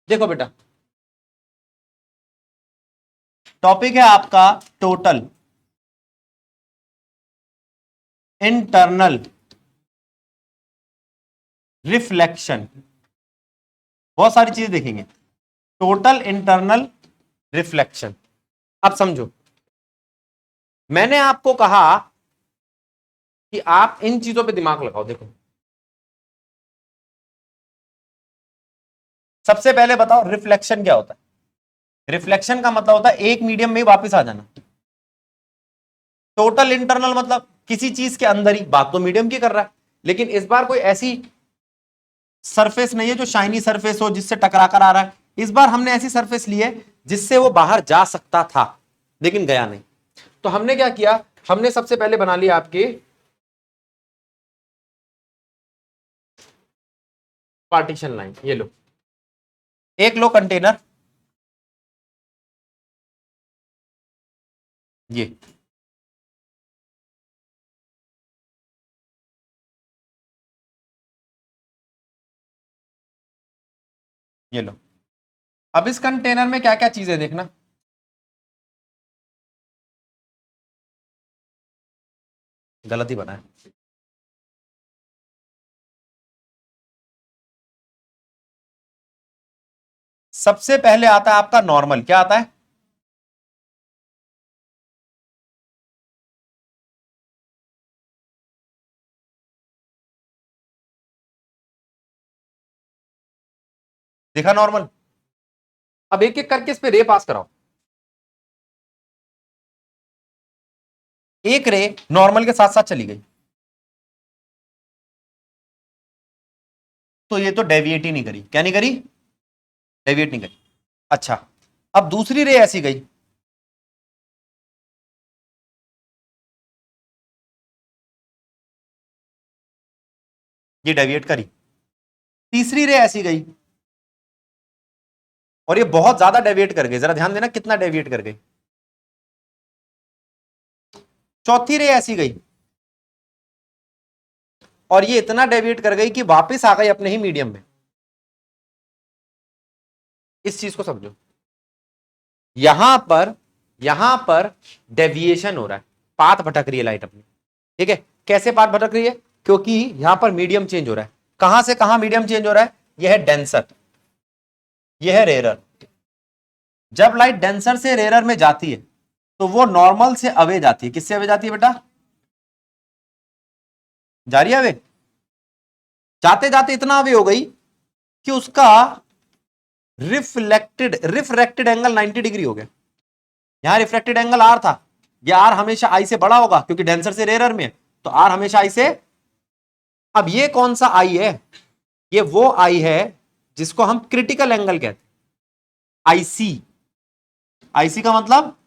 देखो बेटा, टॉपिक है आपका टोटल इंटरनल रिफ्लेक्शन। बहुत सारी चीजें देखेंगे। Total internal reflection. अब समझो, मैंने आपको कहा कि आप इन चीजों पे दिमाग लगाओ। देखो, सबसे पहले बताओ रिफ्लेक्शन क्या होता है। रिफ्लेक्शन का मतलब होता है एक मीडियम में ही वापस आ जाना। टोटल इंटरनल मतलब किसी चीज के अंदर ही, बात तो मीडियम की कर रहा है, लेकिन इस बार कोई ऐसी सरफेस नहीं है जो शाइनी सरफेस हो जिससे टकरा कर आ रहा है। इस बार हमने ऐसी सरफेस ली है जिससे वो बाहर जा सकता था लेकिन गया नहीं। तो हमने क्या किया, हमने सबसे पहले बना लिया आपके पार्टीशन लाइन। ये लो, एक लो कंटेनर, ये लो। अब इस कंटेनर में क्या क्या चीजें देखना। गलत ही बना है। सबसे पहले आता है आपका नॉर्मल। क्या आता है? देखा नॉर्मल। अब एक एक करके इस पे रे पास कराओ। एक रे नॉर्मल के साथ साथ चली गई, तो ये तो डेविएट ही नहीं करी। क्या नहीं करी? डेविएट नहीं करी। अच्छा, अब दूसरी रे ऐसी गई, ये डेविएट करी। तीसरी रे ऐसी गई और ये बहुत ज्यादा डेविएट कर गई। जरा ध्यान देना कितना डेविएट कर गई। चौथी रे ऐसी गई और ये इतना डेविएट कर गई कि वापस आ गई अपने ही मीडियम में। इस चीज को समझो। यहां पर डेविएशन हो रहा है, पाथ भटक रही है लाइट अपनी। ठीक है, कैसे पाथ भटक रही है? क्योंकि यहां पर मीडियम चेंज हो रहा है। कहां से कहां मीडियम चेंज हो रहा है? यह है डेंसर, यह है रेरर। जब लाइट डेंसर से रेरर में जाती है तो वो नॉर्मल से अवे जाती है। किससे अवे जाती है बेटा? जा रही है अवे। जाते जाते इतना अवे हो गई कि उसका रिफ्रैक्टेड एंगल 90 डिग्री हो गया। यहां रिफ्रैक्टेड एंगल आर था, यह आर हमेशा आई से बड़ा होगा क्योंकि डेंसर से रेरर में है, तो आर हमेशा आई से। अब ये कौन सा आई है? ये वो आई है जिसको हम क्रिटिकल एंगल कहते हैं। आईसी, आईसी का मतलब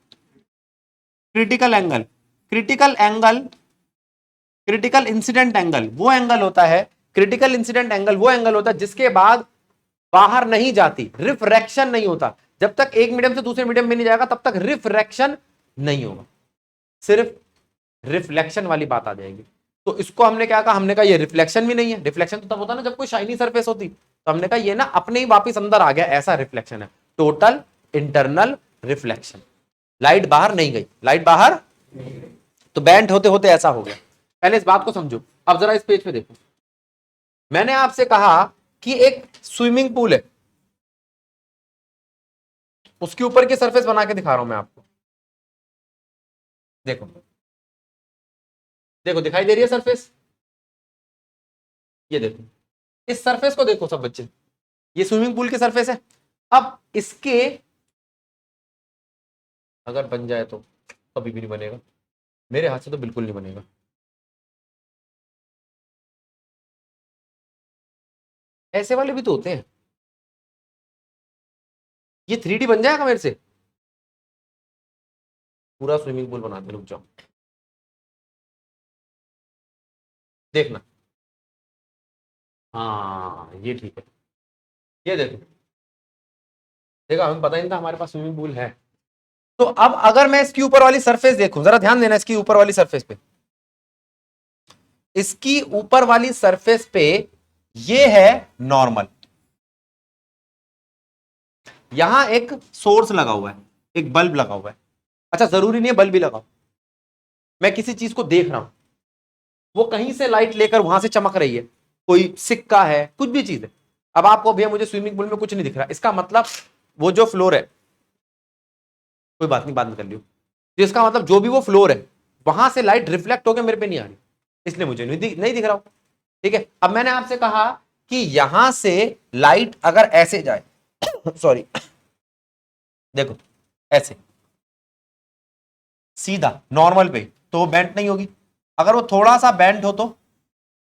critical angle. Critical angle, critical incident angle वो एंगल होता है, क्रिटिकल इंसिडेंट एंगल वो एंगल होता है जिसके बाद बाहर नहीं जाती, रिफ्रैक्शन नहीं होता। जब तक एक मीडियम से दूसरे मीडियम में नहीं जाएगा तब तक रिफ्रैक्शन नहीं होगा, सिर्फ रिफ्लेक्शन वाली बात आ जाएगी। तो इसको हमने क्या कहा? हमने कहा ये रिफ्लेक्शन भी नहीं है। रिफ्लेक्शन तो तब होता ना जब कोई शाइनी सरफेस होती, तो हमने कहा ये ना अपने ही वापस अंदर आ गया, ऐसा रिफ्लेक्शन है। Total internal reflection. लाइट बाहर नहीं गई, लाइट बाहर तो बैंड होते होते ऐसा हो गया। पहले इस बात को समझो। अब जरा इस पेज पे देखो, मैंने आपसे कहा कि एक स्विमिंग पूल है, उसके ऊपर की सरफेस बना के दिखा रहा हूं मैं आपको। देखो, देखो दिखाई दे रही है सरफेस? ये देखो, इस सरफेस को देखो सब बच्चे, ये स्विमिंग पूल की सरफेस है। अब इसके अगर बन जाए तो कभी भी नहीं बनेगा, मेरे हाथ से तो बिल्कुल नहीं बनेगा। ऐसे वाले भी तो होते हैं। ये 3D बन जाएगा मेरे से? पूरा स्विमिंग पूल बनाते, रुक जाओ देखना। हाँ ये ठीक है, ये देखो, देखा, हमें पता ही नहीं था हमारे पास स्विमिंग पूल है। तो अब अगर मैं इसकी ऊपर वाली सरफेस देखूं, जरा ध्यान देना, इसकी ऊपर वाली सरफेस पे, इसकी ऊपर वाली सरफेस पे ये है नॉर्मल, यहां एक सोर्स लगा हुआ है, एक बल्ब लगा हुआ है। अच्छा, जरूरी नहीं है बल्ब भी लगाओ, मैं किसी चीज को देख रहा हूं, वो कहीं से लाइट लेकर वहां से चमक रही है, कोई सिक्का है, कुछ भी चीज है। अब आपको भैया मुझे स्विमिंग पूल में कुछ नहीं दिख रहा, इसका मतलब वो जो फ्लोर है, कोई बात नहीं बाद में कर लियो, तो इसका मतलब जो भी वो फ्लोर है वहां से लाइट रिफ्लेक्ट होकर मेरे पे नहीं आ रही, इसलिए मुझे नहीं दिख रहा। ठीक है, अब मैंने आपसे कहा कि यहां से लाइट अगर ऐसे जाए सॉरी, देखो ऐसे सीधा नॉर्मल पे, तो वो बेंट नहीं होगी। अगर वो थोड़ा सा बेंट हो तो,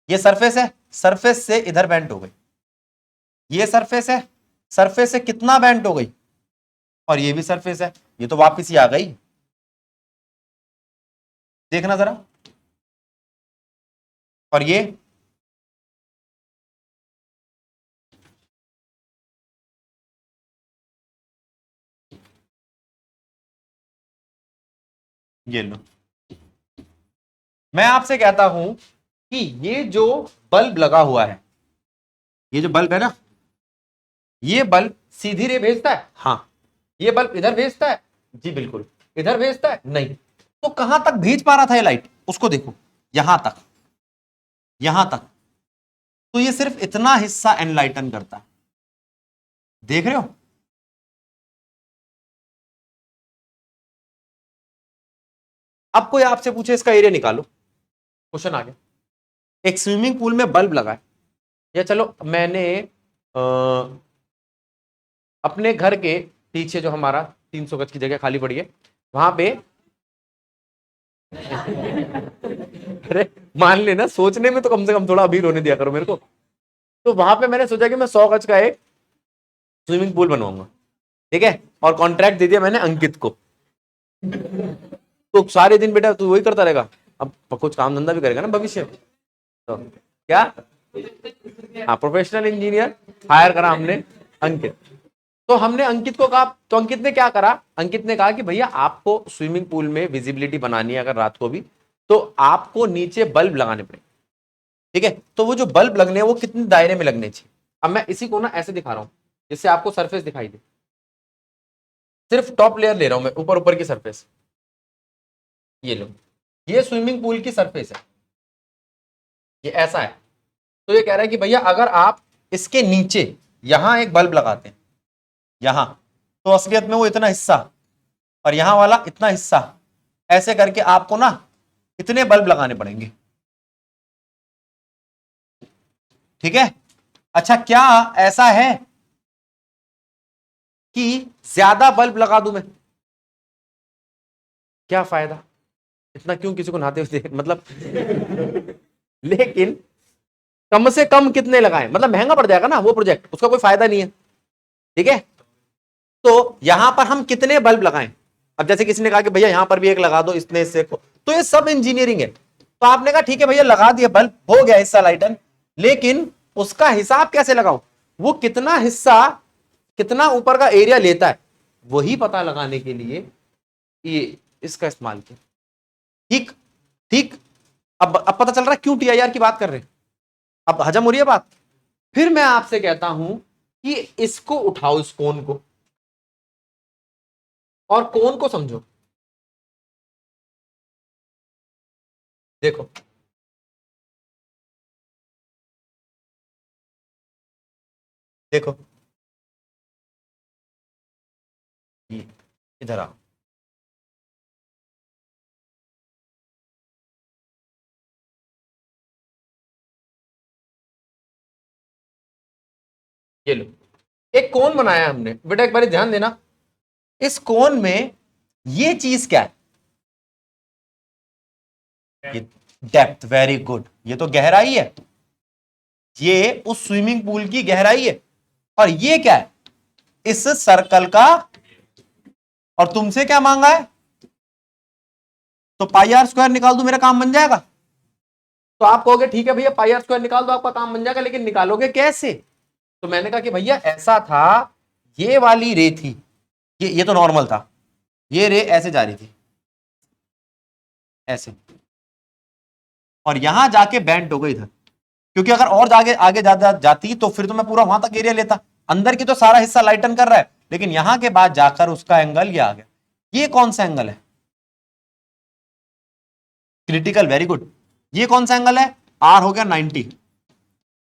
ये सरफेस है, सरफेस से इधर बेंट हो गई, ये सरफेस है, सरफेस से कितना बेंट हो गई, और ये भी सरफेस है, ये तो वापस ही आ गई। देखना जरा, और ये लो, मैं आपसे कहता हूं कि ये जो बल्ब लगा हुआ है, ये जो बल्ब है ना, ये बल्ब सीधी रे भेजता है? हाँ। ये बल्ब इधर भेजता है? जी बिल्कुल। इधर भेजता है? नहीं। तो कहां तक भेज पा रहा था ये लाइट, उसको देखो, यहां तक, यहां तक। तो ये सिर्फ इतना हिस्सा एनलाइटन करता है, देख रहे हो? अब कोई आपसे पूछे इसका एरिया निकालो, क्वेश्चन आ गया। एक स्विमिंग पूल में बल्ब लगा है, या चलो मैंने अपने घर के पीछे जो हमारा 300 गज की जगह खाली पड़ी है वहां पे अरे मान लेना, सोचने में तो कम से कम थोड़ा अभी रोने दिया करो मेरे को। तो वहां पे मैंने सोचा कि मैं 100 गज का एक स्विमिंग पूल बनवाऊंगा, ठीक है, और कॉन्ट्रैक्ट दे दिया मैंने अंकित को। तो सारे दिन बेटा तू वही करता रहेगा, अब कुछ काम धंधा भी करेगा ना भविष्य में, तो क्या, हाँ प्रोफेशनल इंजीनियर हायर करा हमने अंकित। तो हमने अंकित को कहा, तो अंकित ने क्या करा, अंकित ने कहा कि भैया आपको स्विमिंग पूल में विजिबिलिटी बनानी है अगर रात को भी, तो आपको नीचे बल्ब लगाने पड़ेंगे, ठीक है। तो वो जो बल्ब लगने हैं वो कितने दायरे में लगने चाहिए। अब मैं इसी को ना ऐसे दिखा रहा हूं जिससे आपको सरफेस दिखाई दे, सिर्फ टॉप लेयर ले रहा हूं मैं, ऊपर ऊपर की सरफेस, ये लो, ये स्विमिंग पूल की सरफेस है, ये ऐसा है। तो ये कह रहा है कि भैया अगर आप इसके नीचे यहां एक बल्ब लगाते हैं, यहां, तो असलियत में वो इतना हिस्सा और यहां वाला इतना हिस्सा, ऐसे करके आपको ना इतने बल्ब लगाने पड़ेंगे, ठीक है। अच्छा, क्या ऐसा है कि ज्यादा बल्ब लगा दूं मैं, क्या फायदा, इतना क्यों किसी को नहाते हुए मतलब लेकिन कम से कम कितने लगाएं, मतलब महंगा पड़ जाएगा ना वो प्रोजेक्ट, उसका कोई फायदा नहीं है, ठीक है। तो यहां पर हम कितने बल्ब लगाएं, अब जैसे किसी ने कहा कि भैया यहां पर भी एक लगा दो इतने हिस्से को, तो ये सब इंजीनियरिंग है। तो आपने कहा ठीक है भैया लगा दिया बल्ब, हो गया हिस्सा लाइटन, लेकिन उसका हिसाब कैसे लगाऊं, वो कितना हिस्सा, कितना ऊपर का एरिया लेता है, वही पता लगाने के लिए ये इसका इस्तेमाल किया। ठीक, ठीक। अब पता चल रहा है क्यों टीआईआर की बात कर रहे हैं, अब हजम हो रही है बात। फिर मैं आपसे कहता हूं कि इसको उठाओ, इस कोन को, और कोन को समझो, देखो देखो, इधर आओ, ये लो, एक कोन बनाया हमने बेटा, एक बार ध्यान देना, इस कोन में ये चीज क्या है, ये डेप्थ, वेरी गुड, ये तो गहराई है, ये उस स्विमिंग पूल की गहराई है। और ये क्या है, इस सर्कल का, और तुमसे क्या मांगा है, तो पाई आर स्क्वायर निकाल दो, मेरा काम बन जाएगा। तो आप कहोगे ठीक है भैया पाई आर स्क्वायर निकाल दो आपका काम बन जाएगा, लेकिन निकालोगे कैसे। तो मैंने कहा कि भैया ऐसा था, ये वाली रे थी, ये तो नॉर्मल था, ये रे ऐसे जा रही थी, ऐसे, और यहां जाके बैंड हो गई इधर, क्योंकि अगर और आगे आगे ज्यादा जाती तो फिर तो मैं पूरा वहां तक एरिया लेता, अंदर की तो सारा हिस्सा लाइटन कर रहा है, लेकिन यहां के बाद जाकर उसका एंगल ये आ गया। ये कौन सा एंगल है? Critical, very good. ये कौन सा एंगल है? आर हो गया 90।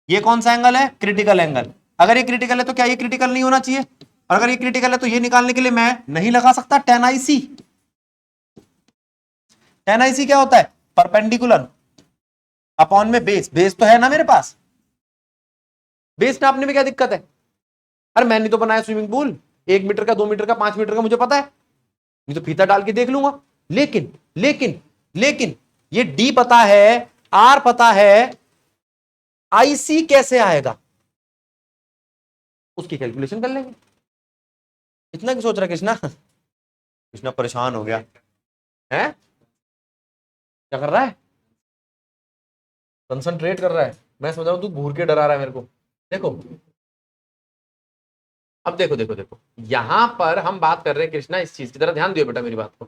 ये कौन सा एंगल है? Critical angle. अगर ये क्रिटिकल है तो क्या ये क्रिटिकल नहीं होना चाहिए? और अगर ये क्रिटिकल है तो ये निकालने के लिए मैं नहीं लगा सकता tan IC। tan IC क्या होता है? परपेंडिकुलर अपॉन में बेस। बेस तो है ना मेरे पास, बेस नापने में क्या दिक्कत है? अरे मैंने तो बनाया स्विमिंग पूल 1 मीटर का, 2 मीटर का, 5 मीटर का, मुझे पता है, मैं तो फीता डाल के देख लूंगा। लेकिन लेकिन लेकिन ये डी पता है, आर पता है, आईसी कैसे आएगा उसकी कैलकुलेशन कर लेंगे। इतना क्यों सोच रहा कृष्णा? कृष्णा परेशान हो गया है, क्या कर रहा है? कंसंट्रेट कर रहा है। मैं समझ रहा हूं तू घूर के डरा रहा है मेरे को। देखो अब देखो देखो देखो, यहां पर हम बात कर रहे हैं कृष्णा इस चीज की तरह, ध्यान दियो बेटा मेरी बात को।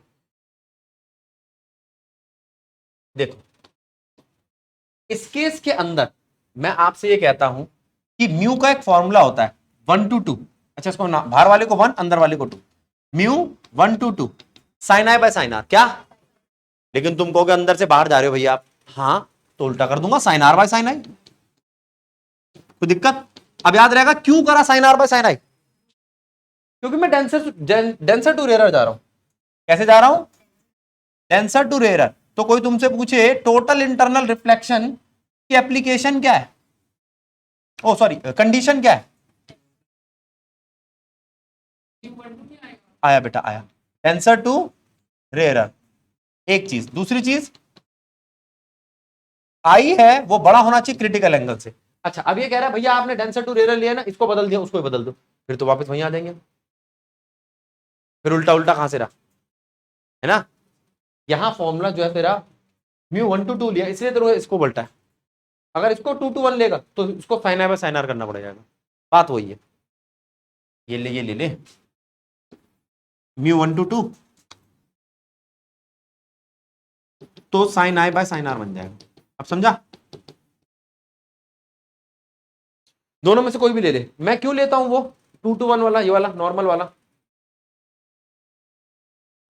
देखो इस केस के अंदर मैं आपसे ये कहता हूं कि म्यू का एक फॉर्मूला होता है 1 to 2। अच्छा इसको बाहर वाले को 1, अंदर वाले को 2। Mu 1 to 2 sine i by sine r. क्या? लेकिन तुम कहोगे अंदर से बाहर जा रहे हो भैया आप। हाँ तो उल्टा कर दूंगा, साइन आर बाय साइन आई। कोई दिक्कत? अब याद रहेगा क्यों करा साइन आर बाय साइन आई? क्योंकि मैं डेंसर टू रेयर जा रहा हूं। कैसे जा रहा हूं? Denser to rare. तो कोई तुमसे पूछे टोटल इंटरनल रिफ्लेक्शन की एप्लीकेशन क्या है, ओ सॉरी कंडीशन क्या है? आया बेटा आया, डेंसर टू रेयर। एक चीज, दूसरी चीज आई है वो बड़ा होना चाहिए क्रिटिकल एंगल से। अच्छा अब ये कह रहा है भैया आपने डेंसर टू रेयर लिया ना, इसको बदल दिया उसको बदल दो, फिर तो वापस वहीं आ जाएंगे, फिर उल्टा उल्टा कहां से रहा, है ना? यहां फॉर्मूला जो है तेरा म्यू 1 to 2 लिया इसलिए तेरे इसको बोलता है। अगर इसको 2 to 1 लेगा तो इसको sine i by sine r करना पड़ जाएगा। बात वही है। ये ले, ये ले ले, म्यू 1 to 2 तो sine i by sine r बन जाएगा। अब समझा? दोनों में से कोई भी ले ले। मैं क्यों लेता हूं वो 2 to 1 वाला, ये वाला नॉर्मल वाला?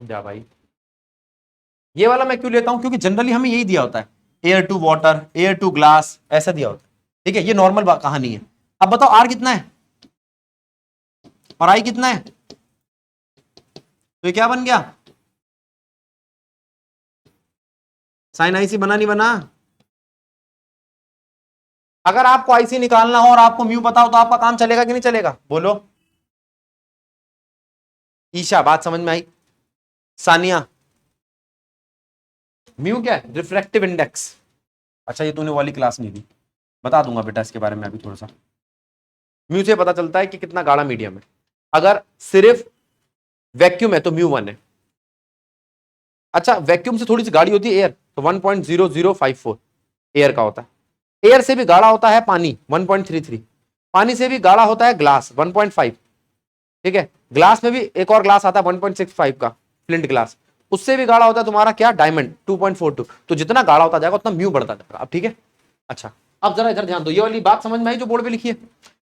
जा भाई, ये वाला मैं क्यों लेता हूं? क्योंकि जनरली हमें यही दिया होता है, air to water, air to glass, ऐसा दिया होता है। ठीक है, ये नॉर्मल कहानी है। अब बताओ आर कितना है और आई कितना है, तो ये क्या बन गया? साइन आईसी बना नहीं बना? अगर आपको आईसी निकालना हो और आपको म्यू पता हो तो आपका काम चलेगा कि नहीं चलेगा? बोलो। ईशा बात समझ में आई? सानिया म्यू क्या है? Refractive index. अच्छा ये तूने वाली क्लास नहीं दी, बता दूंगा बेटा इसके बारे में अभी थोड़ा सा। म्यू से पता चलता है कि कितना गाढ़ा मीडियम है। अगर सिर्फ वैक्यूम है तो म्यू 1 है। अच्छा वैक्यूम से थोड़ी सी गाढ़ी होती है एयर, तो 1.0054 एयर का होता है। एयर से भी गाढ़ा होता है पानी 1.33, पानी से भी गाढ़ा होता है ग्लास 1.5। ठीक है, ग्लास में भी एक और ग्लास आता है 1.65 का, फ्लिंट ग्लास, उससे भी गाढ़ा होता है तुम्हारा क्या? डायमंड 2.42। तो जितना गाढ़ा होता जाएगा उतना म्यू बढ़ता जाएगा। अब ठीक है, अच्छा अब जरा इधर ध्यान दो, ये वाली बात समझ में आई जो बोर्ड पे लिखी है?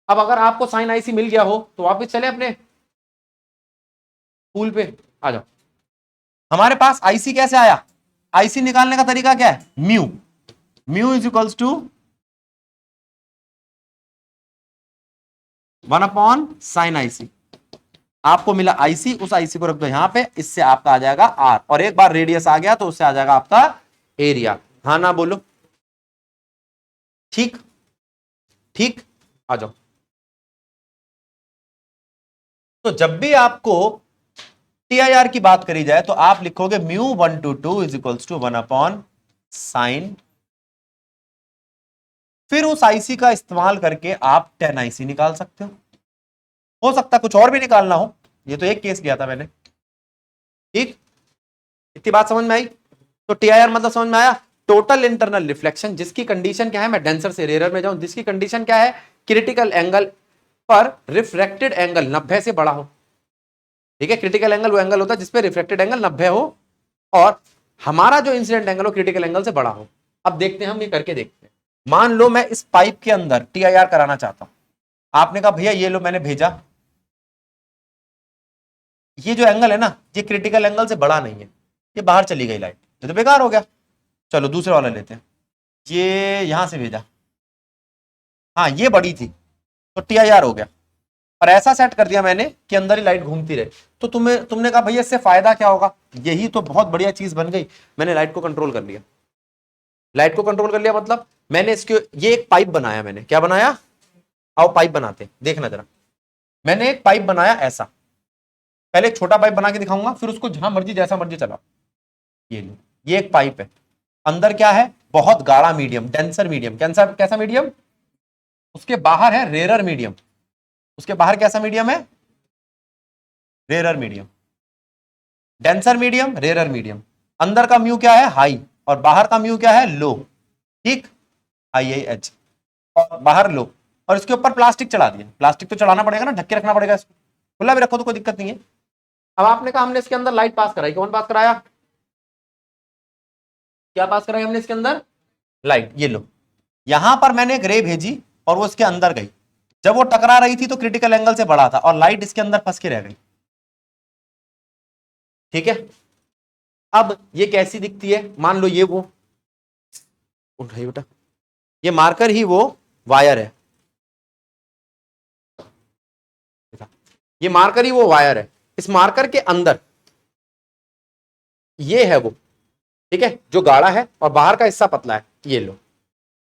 अब अगर आपको साइन आईसी मिल गया हो तो वापस चले अपने पूल पे, आ जाओ। हमारे पास आईसी कैसे आया? आईसी निकालने का तरीका क्या है? Mu, mu is equals to 1/sin IC. आपको मिला आईसी, उस आईसी को रख दो यहां पे, इससे आपका आ जाएगा आर, और एक बार रेडियस आ गया तो उससे आ जाएगा आपका एरिया। हाँ ना बोलो? ठीक ठीक, आ जाओ। तो जब भी आपको टीआईआर की बात करी जाए तो आप लिखोगे mu 1 to 2 is equals to 1/sin। फिर उस आईसी का इस्तेमाल करके आप tan आईसी निकाल सकते हो सकता है कुछ और भी निकालना हो, ये तो एक केस लिया था मैंने। ठीक, इतनी बात समझ में आई? तो टीआईआर मतलब समझ में आया? टोटल इंटरनल रिफ्लेक्शन, जिसकी कंडीशन क्या है, मैं डेंसर से रेयर में जाऊं, जिसकी कंडीशन क्या है? क्रिटिकल एंगल पर रिफ्रैक्टेड एंगल 90 से बड़ा हो। ठीक है, क्रिटिकल एंगल वो एंगल होता है जिसपे रिफ्रैक्टेड एंगल 90 हो और हमारा जो इंसिडेंट एंगल हो क्रिटिकल एंगल से बड़ा हो। अब देखते हैं, हम ये करके देखते हैं। मान लो मैं इस पाइप के अंदर टीआईआर कराना चाहता हूं, आपने कहा भैया ये लो मैंने भेजा, ये जो एंगल है ना, ये क्रिटिकल एंगल से बड़ा नहीं है, ये बाहर चली गई लाइट, ये तो बेकार हो गया। चलो दूसरे वाला लेते हैं, ये यहां से भेजा, हाँ ये बड़ी थी तो TIR हो गया, और ऐसा सेट कर दिया मैंने कि अंदर ही लाइट घूमती रहे। तो तुमने कहा भैया इससे फायदा क्या होगा, यही तो बहुत बढ़िया चीज बन गई, मैंने लाइट को कंट्रोल कर लिया। लाइट को कंट्रोल कर लिया मतलब मैंने इसके, ये एक पाइप बनाया मैंने, क्या बनाया, आओ पाइप बनाते, देखना जरा। मैंने एक पाइप बनाया ऐसा, पहले एक छोटा पाइप बना के दिखाऊंगा, फिर उसको जहां मर्जी जैसा मर्जी चलाओ। ये लो, ये एक पाइप है, अंदर क्या है, बहुत गाढ़ा मीडियम, डेंसर मीडियम, कैसा मीडियम, उसके बाहर है रेरर मीडियम, उसके बाहर कैसा मीडियम है, rarer medium, denser medium, rarer medium. अंदर का म्यू क्या है, हाई, और बाहर का म्यू क्या है, लो, ठीक, IIH, और बाहर लो, और इसके ऊपर प्लास्टिक चढ़ा दिया। प्लास्टिक तो चढ़ाना पड़ेगा ना, ढक के रखना पड़ेगा इसको, खुला भी रखो तो कोई दिक्कत नहीं है। अब आपने कहा हमने इसके अंदर लाइट पास कराई, कौन पास कराया, क्या पास कराई हमने इसके अंदर, लाइट। ये लो, यहां पर मैंने एक रे भेजी और वो इसके अंदर गई, जब वो टकरा रही थी तो क्रिटिकल एंगल से बड़ा था और लाइट इसके अंदर फंस के रह गई, ठीक है। अब ये कैसी दिखती है, मान लो ये वो उठाइए बेटा, ये मार्कर ही वो वायर है, ये मार्कर ही वो वायर है, इस मार्कर के अंदर ये है वो, ठीक है, जो गाढ़ा है और बाहर का हिस्सा पतला है, ये लो।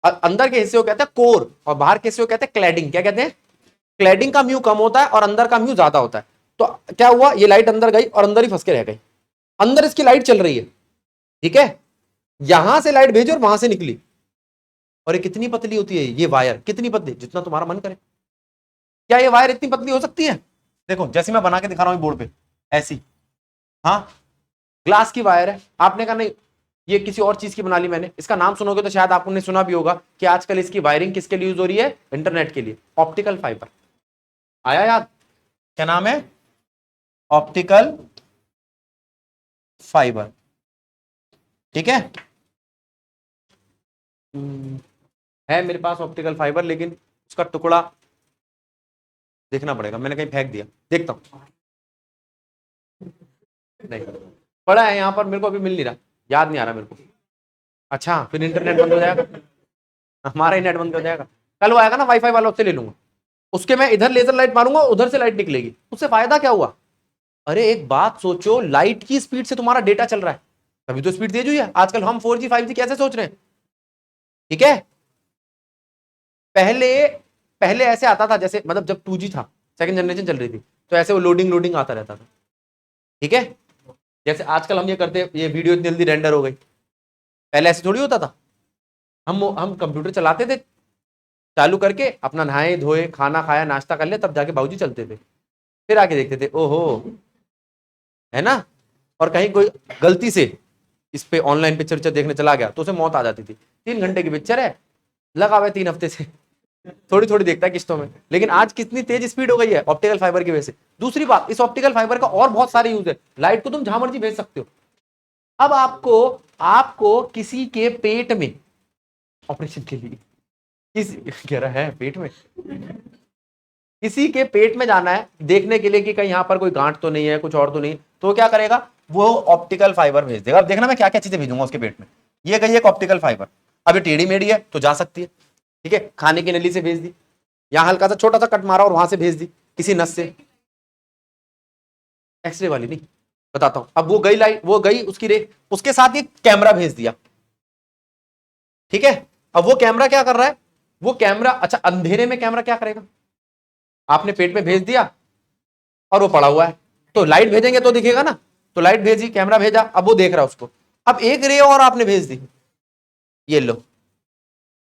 और अंदर के हिस्से को कहते हैं कोर और बाहर के हिस्से को कहते हैं क्लैडिंग। क्या कहते हैं, क्लैडिंग का म्यू कम होता है और अंदर का म्यू ज्यादा होता है। तो क्या हुआ, ये लाइट अंदर गई और अंदर ही फंस के रह गई, अंदर इसकी लाइट चल रही है, ठीक है, यहां से लाइट भेजी और वहां से निकली, और ये कितनी पतली होती है ये वायर, कितनी पतली, जितना तुम्हारा मन करे। क्या ये वायर इतनी पतली हो सकती है, देखो जैसे मैं बना के दिखा रहा हूं बोर्ड पे, ऐसी, हाँ ग्लास की वायर है। आपने कहा नहीं ये किसी और चीज की बना ली मैंने, इसका नाम सुनोगे तो शायद आपने सुना भी होगा कि आजकल इसकी वायरिंग किसके लिए यूज हो रही है, इंटरनेट के लिए, ऑप्टिकल फाइबर। आया याद, क्या नाम है, ऑप्टिकल फाइबर, ठीक है मेरे पास ऑप्टिकल फाइबर, लेकिन उसका टुकड़ा देखना पड़ेगा, मैंने कहीं फेंक दिया, देखता हूं, नहीं पड़ा है यहाँ पर, मेरे को अभी मिल नहीं रहा, याद नहीं आ रहा मेरे को। अच्छा फिर इंटरनेट बंद हो जाएगा, हमारा ही नेट बंद हो जाएगा। कल वो आएगा ना वाईफाई वाला, उससे ले लूंगा, उसके मैं इधर लेजर लाइट मारूंगा, उधर से लाइट निकलेगी, उससे फायदा क्या हुआ। अरे एक बात सोचो, लाइट की स्पीड से तुम्हारा डेटा चल रहा है, तभी तो स्पीड तेज हुई है। आजकल हम 4G 5G कैसे सोच रहे हैं, ठीक है। पहले पहले ऐसे आता था, जैसे मतलब जब 2G था, सेकंड जनरेशन चल रही थी, तो ऐसे वो लोडिंग लोडिंग आता रहता था, ठीक है। जैसे आजकल हम ये करते, ये वीडियो इतनी जल्दी रेंडर हो गई, पहले ऐसे थोड़ी होता था। हम कंप्यूटर चलाते थे, चालू करके अपना नहाए धोए, खाना खाया, नाश्ता कर लिया, तब जाके बाबूजी चलते थे, फिर आके देखते थे, ओहो, है ना। और कहीं कोई गलती से इस पे ऑनलाइन पिक्चर देखने चला गया तो उसे मौत आ जाती थी। 3 घंटे की पिक्चर है, लगा हुआ है 3 हफ्ते से, थोड़ी थोड़ी देखता है किस्तों में। लेकिन आज कितनी तेज स्पीड हो गई है ऑप्टिकल फाइबर की वजह से। दूसरी बात, इस ऑप्टिकल फाइबर का और बहुत सारे यूज है, लाइट को तुम जहां मर्जी भेज सकते हो। अब आपको किसी के पेट में ऑपरेशन के लिए, किसी कह रहा है पेट में, किसी के पेट में जाना है देखने के लिए कि कहीं यहां पर कोई गांठ तो नहीं है, कुछ और तो नहीं, तो क्या करेगा, वो ऑप्टिकल फाइबर भेज देगा। अब देखना मैं क्या क्या चीजें भेजूंगा उसके पेट में। ये गई एक ऑप्टिकल फाइबर, अब ये टेढ़ी मेढ़ी है तो जा सकती है, ठीक है, खाने की नली से भेज दी, यहां हल्का सा छोटा सा कट मारा और वहां से भेज दी किसी नस से, एक्सरे वाली नहीं, बताता हूं। अब वो गई लाइट, वो गई उसकी रे, उसके साथ ये कैमरा भेज दिया, ठीक है। अब वो कैमरा क्या कर रहा है, वो कैमरा, अच्छा अंधेरे में कैमरा क्या करेगा, आपने पेट में भेज दिया और वो पड़ा हुआ है, तो लाइट भेजेंगे तो दिखेगा ना, तो लाइट भेजी, कैमरा भेजा, अब वो देख रहा है उसको। अब एक रे और आपने भेज दी, ये लो,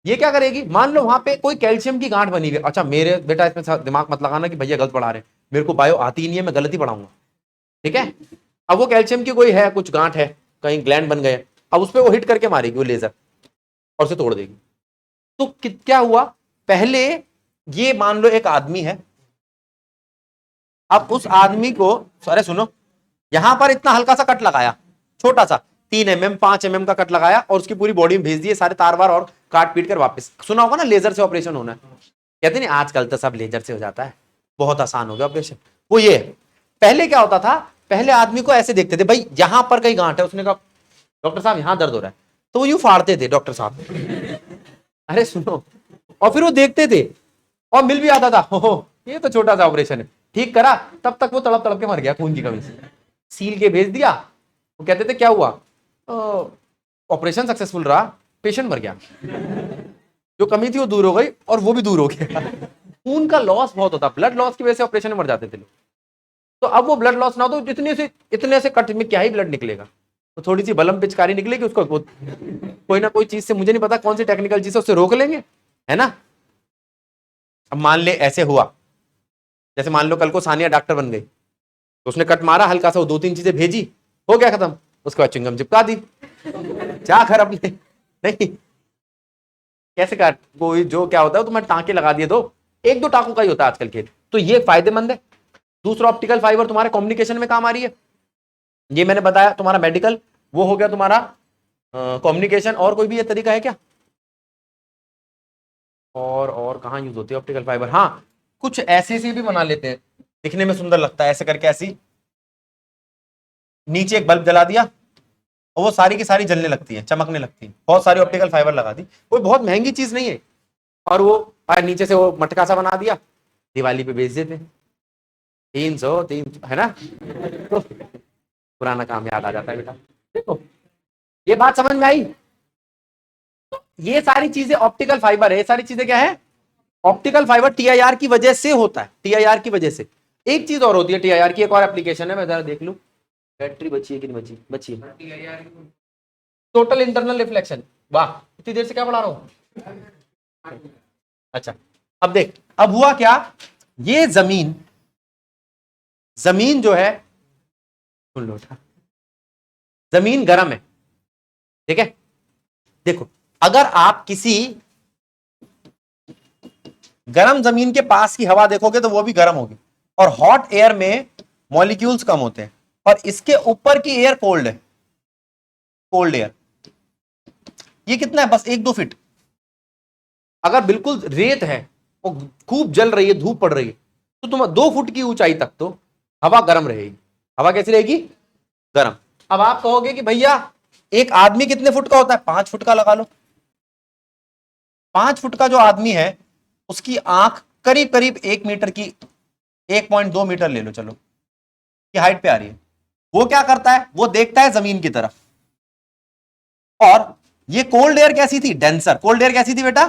ये क्या करेगी, मान लो वहां पे कोई कैल्शियम की गांठ बनी हुई। अच्छा मेरे बेटा इसमें दिमाग मत लगाना कि भैया गलत पढ़ा रहे हैं, मेरे को बायो आती ही नहीं है, मैं गलत ही पढ़ाऊंगा, ठीक है। अब वो कैल्शियम की कोई है, कुछ गांठ है, कहीं ग्लैंड बन गए, अब उस पर वो हिट करके मारेगी वो लेजर और उसे तोड़ देगी। तो क्या हुआ, पहले ये मान लो एक आदमी है, अब उस आदमी को, अरे सुनो, यहां पर इतना हल्का सा कट लगाया, छोटा सा 3 mm 5 mm का कट लगाया और उसकी पूरी बॉडी में भेज दिए सारे तार वार और काट पीट कर वापस। सुना होगा ना लेजर से ऑपरेशन होना है, कहते नहीं आजकल तो सब लेजर से हो जाता है, बहुत आसान हो गया ऑपरेशन। वो ये पहले क्या होता था, पहले आदमी को ऐसे देखते थे, भाई यहां पर कहीं गांठ है, उसने कहा डॉक्टर साहब यहां दर्द हो रहा है, तो वो यूं फाड़ते थे डॉक्टर साहब। अरे सुनो, और फिर वो देखते थे और मिल भी आता था, हो ये तो छोटा सा ऑपरेशन है, ठीक करा, तब तक वो तड़प तड़प के मर गया खून की कमी से, सील के भेज दिया। वो कहते थे क्या हुआ, ऑपरेशन सक्सेसफुल रहा, पेशेंट मर गया, जो कमी थी वो दूर हो गई और वो भी दूर हो गया। खून का लॉस बहुत होता, ब्लड लॉस की वजह से ऑपरेशन में मर जाते थे लोग। तो अब वो ब्लड लॉस ना हो तो इतने से कट में क्या ही ब्लड निकलेगा, तो थोड़ी सी बलम पिचकारी निकलेगी, उसको कोई ना कोई चीज से, मुझे नहीं पता कौन सी टेक्निकल चीज से उससे रोक लेंगे, है ना। अब मान ले ऐसे हुआ, जैसे मान लो कल को सानिया डॉक्टर बन गई, तो उसने कट मारा हल्का सा, वो 2-3 चीजें भेजी, हो गया खत्म, उसके बाद चिंगम चिपका दी, क्या कर अपने, नहीं कैसे कर, कोई जो क्या होता है तुम्हें टांके लगा दिए, दो 1-2 टाकों का ही होता है आजकल के, तो ये फायदेमंद है। दूसरा ऑप्टिकल फाइबर तुम्हारे कम्युनिकेशन में काम आ रही है, ये मैंने बताया तुम्हारा मेडिकल, वो हो गया तुम्हारा कम्युनिकेशन। और कोई भी ये तरीका है क्या, और कहां यूज होती है ऑप्टिकल फाइबर, हाँ कुछ ऐसे से भी बना लेते हैं, दिखने में सुंदर लगता है, ऐसे करके ऐसी नीचे एक बल्ब जला दिया और वो सारी की सारी जलने लगती है, चमकने लगती है, बहुत सारी ऑप्टिकल फाइबर लगा दी, कोई बहुत महंगी चीज नहीं है, और वो नीचे से वो मटका सा बना दिया, दिवाली पे बेच देते, 300 है ना। तो पुराना काम याद आ जाता है बेटा। देखो ये बात समझ में आई, ये सारी चीजें ऑप्टिकल फाइबर है, ये सारी चीजें क्या है, ऑप्टिकल फाइबर टीआईआर की वजह से होता है, टीआईआर की वजह से। एक चीज और होती है टीआईआर की, एक और एप्लीकेशन है, मैं जरा देख लूं बैटरी बची है कि नहीं बची, बची है, टोटल इंटरनल रिफ्लेक्शन। वाह इतनी देर से क्या पढ़ा रहा हूं, अच्छा अब देख, अब हुआ क्या, ये जमीन जो है, सुन लो, जमीन गर्म है, ठीक है। देखो अगर आप किसी गर्म जमीन के पास की हवा देखोगे तो वो भी गर्म होगी, और हॉट एयर में मॉलिक्यूल्स कम होते हैं, और इसके ऊपर की एयर कोल्ड है, कोल्ड एयर। ये कितना है, बस 1-2 फीट। अगर बिल्कुल रेत है, वो खूब जल रही है, धूप पड़ रही है, तो तुम 2 फुट की ऊंचाई तक तो हवा गर्म रहेगी। हवा कैसी रहेगी, गर्म। अब आप कहोगे कि भैया एक आदमी कितने फुट का होता है, 5 फुट का लगा लो। 5 फुट का जो आदमी है उसकी आंख करीब करीब 1 मीटर की, 1.2 मीटर ले लो चलो, की हाइट पे आ रही है। वो क्या करता है, वो देखता है जमीन की तरफ, और ये कोल्ड एयर कैसी थी, डेंसर। कोल्ड एयर कैसी थी बेटा,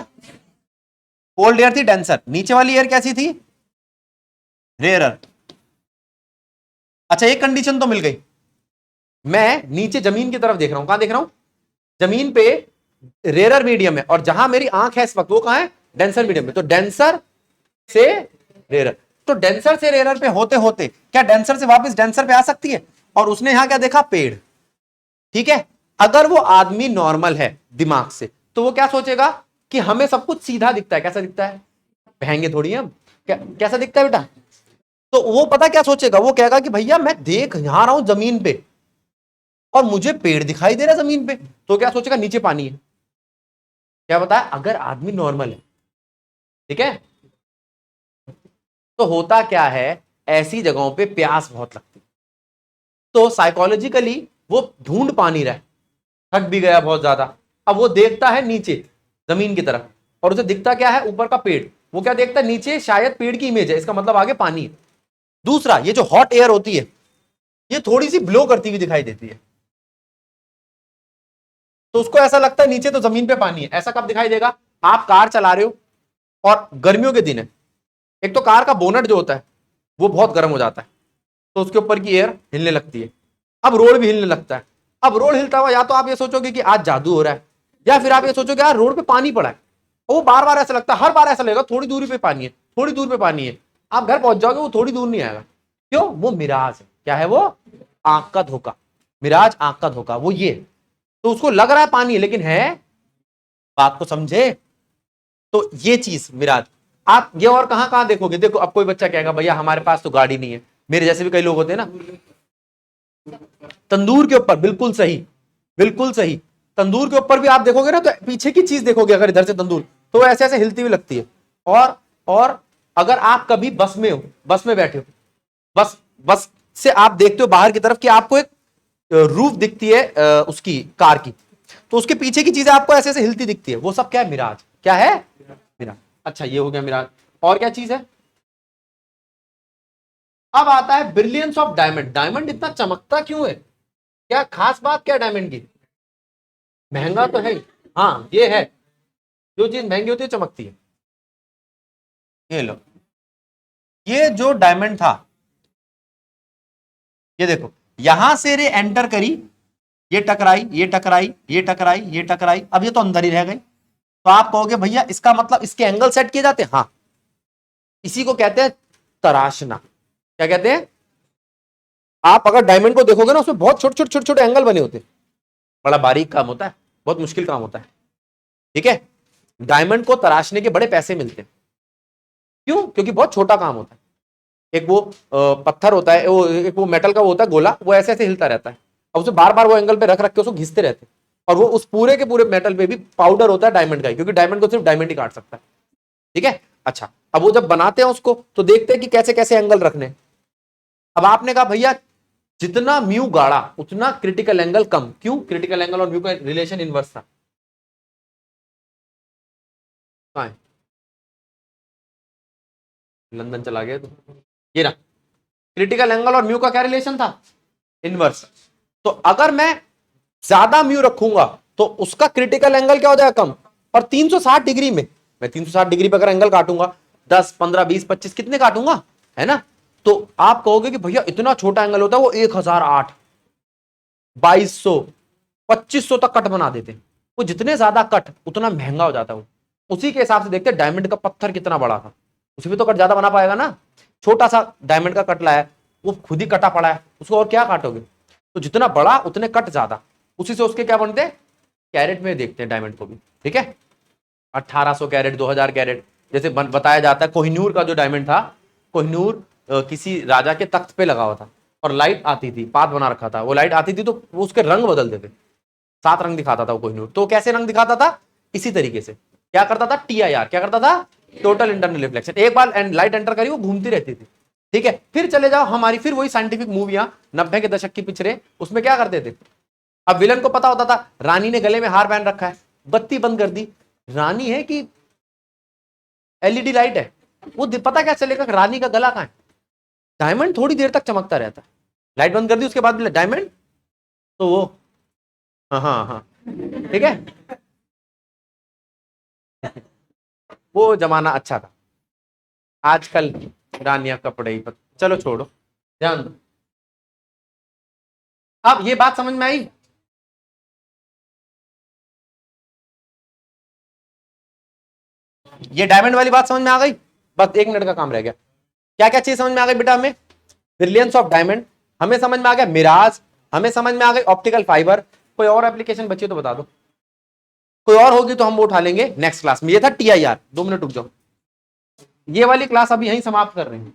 कोल्ड एयर थी डेंसर। नीचे वाली एयर कैसी थी, रेयरर। अच्छा एक कंडीशन तो मिल गई, मैं नीचे जमीन की तरफ देख रहा हूं, कहां देख रहा हूं, जमीन पे रेयरर मीडियम है, और जहां मेरी आंख है इस वक्त वो कहां है, डेंसर मीडियम में। तो डेंसर से रेयरर, तो डेंसर से रेयरर पे होते होते क्या डेंसर से वापस डेंसर पे आ सकती है, और उसने यहां क्या देखा, पेड़, ठीक है। अगर वो आदमी नॉर्मल है दिमाग से, तो वो क्या सोचेगा कि हमें सब कुछ सीधा दिखता है। कैसा दिखता है, बहंगे थोड़ी हम, कैसा दिखता है बेटा। तो वो पता क्या सोचेगा, वो कहेगा कि भैया मैं देख यहां रहा हूं जमीन पे, और मुझे पेड़ दिखाई दे रहा है जमीन पे, तो क्या सोचेगा, नीचे पानी है। क्या बताया, अगर आदमी नॉर्मल है, ठीक है, तो होता क्या है, ऐसी जगहों पे प्यास बहुत लगती, तो साइकोलॉजिकली वो ढूंढ पा नहीं रहा है, थक भी गया बहुत ज्यादा। अब वो देखता है नीचे जमीन की तरफ, और उसे दिखता क्या है, ऊपर का पेड़। वो क्या देखता है, नीचे शायद पेड़ की इमेज है, इसका मतलब आगे पानी है। दूसरा, ये जो हॉट एयर होती है, ये थोड़ी सी ब्लो करती हुई दिखाई देती है, तो उसको ऐसा लगता है नीचे तो जमीन पे पानी है। ऐसा कब दिखाई देगा, आप कार चला रहे हो और गर्मियों के दिन है, एक तो कार का बोनट जो होता है वो बहुत गर्म हो जाता है, तो उसके ऊपर की एयर हिलने लगती है। अब रोड भी हिलने लगता है। अब रोड हिलता हुआ, या तो आप ये सोचोगे कि आज जादू हो रहा है, या फिर आप ये सोचोगे यार रोड पे पानी पड़ा है। वो बार बार ऐसा लगता है, हर बार ऐसा लगेगा थोड़ी दूरी पे पानी है, थोड़ी दूर पे पानी है। आप घर पहुंच जाओगे, वो थोड़ी दूर नहीं आएगा। क्यों, वो मिराज है। क्या है वो, आंख का धोखा। मिराज, आंख का धोखा, वो ये। तो उसको लग रहा है पानी है, लेकिन है, बात को समझे। तो ये चीज मिराज, आप ये और कहां कहां देखोगे। देखो अब कोई बच्चा कहेगा भैया हमारे पास तो गाड़ी नहीं है, मेरे जैसे भी कई लोग होते हैं ना। तंदूर के ऊपर, बिल्कुल सही, बिल्कुल सही। तंदूर के ऊपर भी आप देखोगे ना, तो पीछे की चीज देखोगे, अगर इधर से तंदूर, तो ऐसे ऐसे हिलती हुई लगती है। और अगर आप कभी बस में हो, बस में बैठे हो, बस से आप देखते हो बाहर की तरफ कि आपको एक रूफ दिखती है उसकी कार की, तो उसके पीछे की चीजें आपको ऐसे ऐसे हिलती दिखती है, वो सब क्या है? मिराज। क्या है? मिराज। अच्छा, ये हो गया मिराज। और क्या चीज है? अब आता है ब्रिलियंस ऑफ डायमंड। डायमंड इतना चमकता क्यों है? क्या खास बात क्या डायमंड की? महंगा तो है ही। हाँ ये है, जो चीज महंगी होती है चमकती है। ये लो, ये जो डायमंड था, ये देखो, यहां से रे एंटर करी, ये टकराई, ये टकराई, ये टकराई, ये टकराई, अब ये तो अंदर ही रह गई। तो आप कहोगे भैया इसका मतलब इसके एंगल सेट किए जाते हैं? हाँ, इसी को कहते हैं तराशना। क्या कहते हैं? आप अगर डायमंड को देखोगे ना, उसमें बहुत छोटे छोटे छोटे छोटे एंगल बने होते हैं। बड़ा बारीक काम होता है, बहुत मुश्किल काम होता है। ठीक है, डायमंड को तराशने के बड़े पैसे मिलते हैं। क्यों? क्योंकि बहुत छोटा काम होता है। एक वो पत्थर होता है, वो एक वो मेटल का वो होता है गोला, वो ऐसे ऐसे हिलता रहता है, और उसे बार बार वो एंगल पे रख रख के उसको घिसते रहते हैं, और वो उस पूरे के पूरे मेटल पे भी पाउडर होता है डायमंड का ही, क्योंकि डायमंड को सिर्फ डायमंड ही काट सकता है। ठीक है, अच्छा, अब वो जब बनाते हैं उसको तो देखते हैं कि कैसे कैसे एंगल रखने। अब आपने कहा भैया जितना म्यू गाढ़ा उतना क्रिटिकल एंगल कम। क्यों? क्रिटिकल एंगल और म्यू का रिलेशन इनवर्स था। कहां है? लंदन चला गया तो। ये ना, क्रिटिकल एंगल और म्यू का क्या रिलेशन था? इनवर्स। तो अगर मैं ज्यादा म्यू रखूंगा तो उसका क्रिटिकल एंगल क्या हो जाएगा? कम। और 360 डिग्री में, मैं 360 डिग्री पर अगर एंगल काटूंगा, 10 15 20 25 कितने काटूंगा, है ना? तो आप कहोगे कि भैया इतना छोटा एंगल होता है, वो 1008, 2200, 2500 तक कट बना देते हैं। वो जितने ज्यादा कट उतना महंगा हो जाता है। वो उसी के हिसाब से देखते हैं डायमंड का पत्थर कितना बड़ा था, उसी में तो कट ज्यादा बना पाएगा ना। छोटा सा डायमंड का कट लाया, वो खुद ही कटा पड़ा है, उसको और क्या काटोगे? तो जितना बड़ा उतने कट ज्यादा, उसी से उसके क्या बनते हैं? कैरेट में देखते हैं डायमंड को भी। ठीक है, 1800 कैरेट, 2000 कैरेट, जैसे बताया जाता है। कोहिनूर का जो डायमंड था, कोहिनूर किसी राजा के तख्त पे लगा हुआ था, और लाइट आती थी, पाथ बना रखा था, वो लाइट आती थी तो वो उसके रंग बदल देते, 7 रंग दिखाता था वो कोहिनूर। तो कैसे रंग दिखाता था? इसी तरीके से। क्या करता था? TIR। क्या करता था? Total internal reflection. एक बार लाइट एंटर करी, वो घूमती रहती थी। ठीक है, फिर चले जाओ हमारी फिर वही साइंटिफिक मूवियां 90 के दशक की पिक्चरें, उसमें क्या करते थे? अब विलन को पता होता था रानी ने गले में हार पहन रखा है, बत्ती बंद कर दी, रानी है कि LED लाइट है, वो पता क्या चलेगा रानी का गला कहां है? डायमंड थोड़ी देर तक चमकता रहता है, लाइट बंद कर दी उसके बाद डायमंड, तो वो हाँ हाँ हाँ, ठीक है। वो जमाना अच्छा था, आजकल रानिया कपड़े ही चलो छोड़ो, ध्यान दो। अब ये बात समझ में आई? ये डायमंड वाली बात समझ में आ गई? बस 1 मिनट का काम रह गया। क्या क्या चीज समझ में आ गई बेटा हमें? ब्रिलियंस ऑफ डायमंड हमें समझ में आ गया, मिराज हमें समझ में आ गई, ऑप्टिकल फाइबर। कोई और एप्लीकेशन बची तो बता दो, कोई और होगी तो हम वो उठा लेंगे नेक्स्ट क्लास में। ये था TIR। 2 मिनट रुक जाओ, ये वाली क्लास अभी यहीं समाप्त कर रहे हैं।